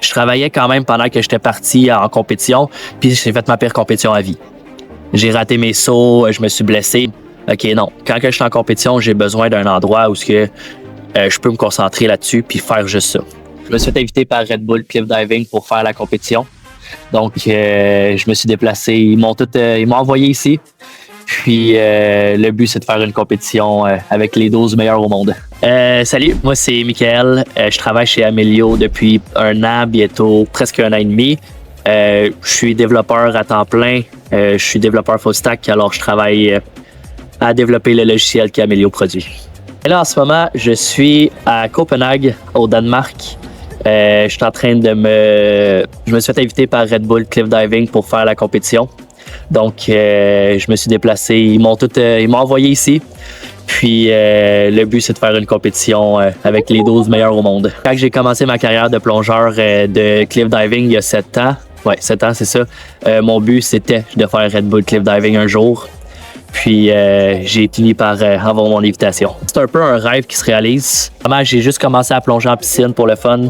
Je travaillais quand même pendant que j'étais parti en compétition, puis j'ai fait ma pire compétition à vie. J'ai raté mes sauts, je me suis blessé. OK, non. Quand que je suis en compétition, j'ai besoin d'un endroit où je peux me concentrer là-dessus puis faire juste ça. Je me suis fait inviter par Red Bull Cliff Diving pour faire la compétition. Donc, je me suis déplacé. Ils m'ont envoyé ici. Puis, le but, c'est de faire une compétition avec les 12 meilleurs au monde. Salut, moi, c'est Michael. Je travaille chez Amelio depuis 1 an, bientôt presque 1 an et demi. Je suis développeur à temps plein. Je suis développeur full stack, alors je travaille à développer le logiciel qu'Amelio produit. Et là, en ce moment, je suis à Copenhague, au Danemark. Je suis en train Je me suis fait inviter par Red Bull Cliff Diving pour faire la compétition. Donc, je me suis déplacé. Ils m'ont envoyé ici. Puis, le but, c'est de faire une compétition avec les 12 meilleurs au monde. Quand j'ai commencé ma carrière de plongeur de cliff diving il y a 7 ans, 7 ans, c'est ça, mon but, c'était de faire Red Bull Cliff Diving un jour. Puis, j'ai fini par avoir mon invitation. C'est un peu un rêve qui se réalise. Vraiment, j'ai juste commencé à plonger en piscine pour le fun,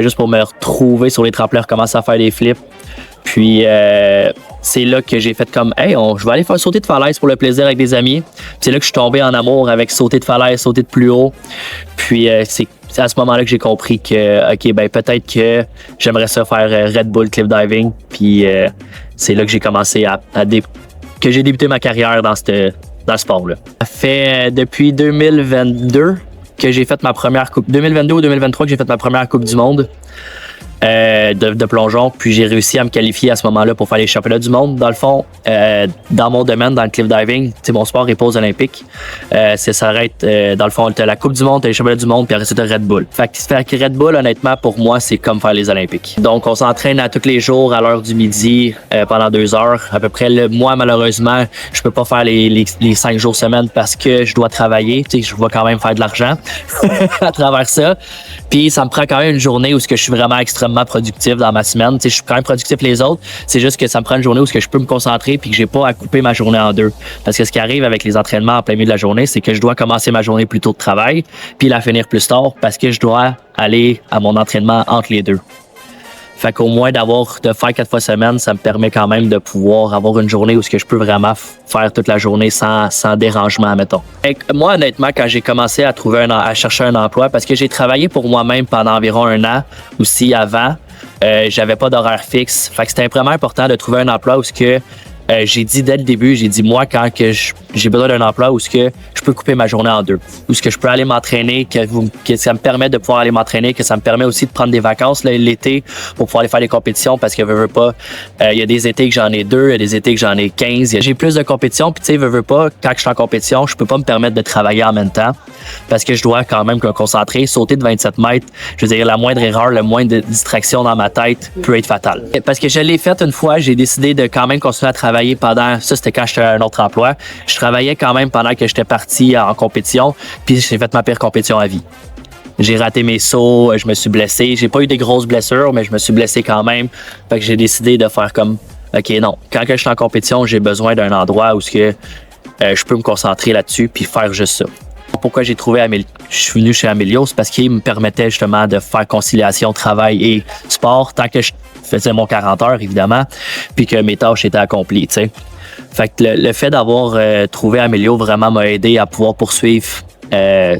juste pour me retrouver sur les tremplins, recommencer à faire des flips. Puis, c'est là que j'ai fait comme « Hey, je vais aller faire sauter de falaise pour le plaisir avec des amis. » C'est là que je suis tombé en amour avec sauter de falaise, sauter de plus haut. Puis, c'est à ce moment-là que j'ai compris que, OK, ben peut-être que j'aimerais ça faire Red Bull Cliff Diving. Puis, c'est là que j'ai commencé que j'ai débuté ma carrière dans ce sport-là. Ça fait depuis 2022 que j'ai fait ma première coupe. 2022 ou 2023 que j'ai fait ma première Coupe du monde de plongeon. Puis j'ai réussi à me qualifier à ce moment-là pour faire les championnats du monde. Dans le fond, dans mon domaine, dans le cliff diving, mon sport est pas aux Olympiques. Ça s'arrête, dans le fond, t'as la Coupe du monde, t'as les championnats du monde, puis après ça, t'as Red Bull. Fait que Red Bull, honnêtement, pour moi, c'est comme faire les Olympiques. Donc, on s'entraîne à tous les jours à l'heure du midi pendant 2 heures. À peu près, moi, malheureusement, je peux pas faire les 5 jours semaine parce que je dois travailler. Je dois quand même faire de l'argent à travers ça. Puis, ça me prend quand même une journée où je suis vraiment extrêmement productif dans ma semaine. Je suis quand même productif les autres. C'est juste que ça me prend une journée où je peux me concentrer puis que j'ai pas à couper ma journée en deux. Parce que ce qui arrive avec les entraînements en plein milieu de la journée, c'est que je dois commencer ma journée plus tôt de travail puis la finir plus tard parce que je dois aller à mon entraînement entre les deux. Fait qu'au moins de faire 4 fois semaine, ça me permet quand même de pouvoir avoir une journée où je peux vraiment faire toute la journée sans dérangement, mettons. Et moi, honnêtement, quand j'ai commencé à chercher un emploi, parce que j'ai travaillé pour moi-même pendant environ 1 an, aussi avant, j'avais pas d'horaire fixe. Fait que c'était vraiment important de trouver un emploi où j'ai dit dès le début, moi, quand j'ai besoin d'un emploi où je peux couper ma journée en deux, où je peux aller m'entraîner, que ça me permet de pouvoir aller m'entraîner, que ça me permet aussi de prendre des vacances l'été pour pouvoir aller faire des compétitions parce que veux pas, il y a des étés que j'en ai 2, il y a des étés que j'en ai 15. J'ai plus de compétitions, puis tu sais, veux pas, quand je suis en compétition, je peux pas me permettre de travailler en même temps parce que je dois quand même me concentrer. Sauter de 27 mètres, je veux dire, la moindre erreur, le moindre distraction dans ma tête peut être fatale. Parce que je l'ai fait une fois, j'ai décidé de quand même continuer à travailler c'était quand j'étais à un autre emploi. Je travaillais quand même pendant que j'étais parti en compétition, puis j'ai fait ma pire compétition à vie. J'ai raté mes sauts, je me suis blessé. J'ai pas eu des grosses blessures, mais je me suis blessé quand même. Fait que j'ai décidé de faire comme, OK, non, quand que je suis en compétition, j'ai besoin d'un endroit où je peux me concentrer là-dessus puis faire juste ça. Pourquoi je suis venu chez Amelio, c'est parce qu'il me permettait justement de faire conciliation travail et sport tant que je faisais mon 40 heures, évidemment, puis que mes tâches étaient accomplies, tu sais. Fait que le fait d'avoir trouvé Amelio vraiment m'a aidé à pouvoir poursuivre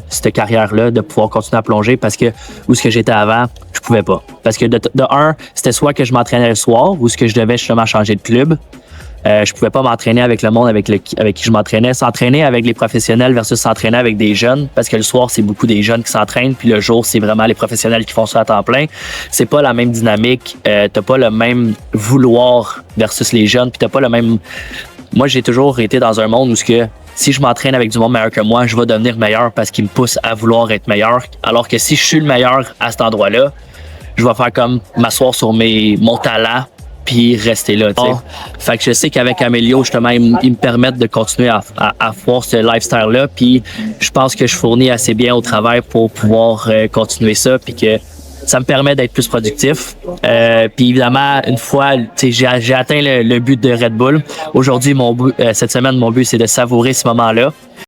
cette carrière-là, de pouvoir continuer à plonger parce que où ce que j'étais avant, je pouvais pas. Parce que de un, c'était soit que je m'entraînais le soir ou ce que je devais justement changer de club. Je pouvais pas m'entraîner avec le monde avec qui je m'entraînais. S'entraîner avec les professionnels versus s'entraîner avec des jeunes, parce que le soir, c'est beaucoup des jeunes qui s'entraînent, puis le jour, c'est vraiment les professionnels qui font ça à temps plein. C'est pas la même dynamique. T'as pas le même vouloir versus les jeunes, puis t'as pas le même... Moi, j'ai toujours été dans un monde où si je m'entraîne avec du monde meilleur que moi, je vais devenir meilleur parce qu'il me pousse à vouloir être meilleur. Alors que si je suis le meilleur à cet endroit-là, je vais faire comme m'asseoir sur mon talent puis rester là, tu sais. Fait que je sais qu'avec Amelio, justement, ils me permettent de continuer à avoir ce lifestyle-là, puis je pense que je fournis assez bien au travail pour pouvoir continuer ça, puis que ça me permet d'être plus productif. Puis évidemment, une fois, j'ai atteint le but de Red Bull. Aujourd'hui, cette semaine, mon but, c'est de savourer ce moment-là.